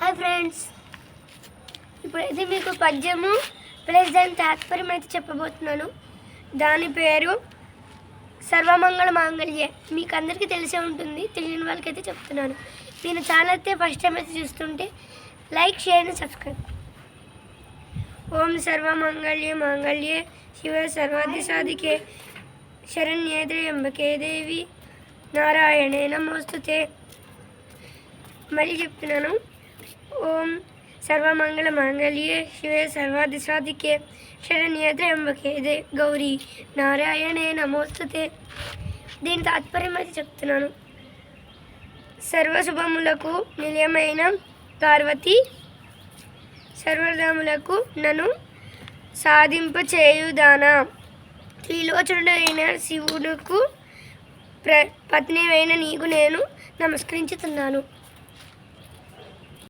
Hi friends, ఇప్పుడైతే మీకు పద్యము ప్లస్ దాని తాత్పర్యం అయితే చెప్పబోతున్నాను. దాని పేరు సర్వమంగళ మాంగళ్యే. మీకు అందరికీ తెలిసే ఉంటుంది, తెలియని వాళ్ళకైతే చెప్తున్నాను. నేను ఛానల్ అయితే ఫస్ట్ టైం అయితే చూస్తుంటే లైక్, షేర్ అండ్ సబ్స్క్రైబ్. ఓం సర్వమంగళ్యే మాంగళ్యే శివ సర్వాది సాధికే శరణ్యే త్ర్యంబకే దేవి నారాయణే నమోస్తుతే. మళ్ళీ చెప్తున్నాను. ఓం సర్వమంగళ మాంగళ్యే శివే సర్వాది సాధికే శరణ్యే త్ర్యంబకే గౌరీ నారాయణే నమోస్తుతే. దీని తాత్పర్యం అయితే చెప్తున్నాను. సర్వశుభములకు నిలయమైన పార్వతి, సర్వధాములకు నన్ను సాధింపచేయుదానా, త్రిలోచనుడైన శివుడుకు పత్నివైన నీకు నేను నమస్కరించుతున్నాను.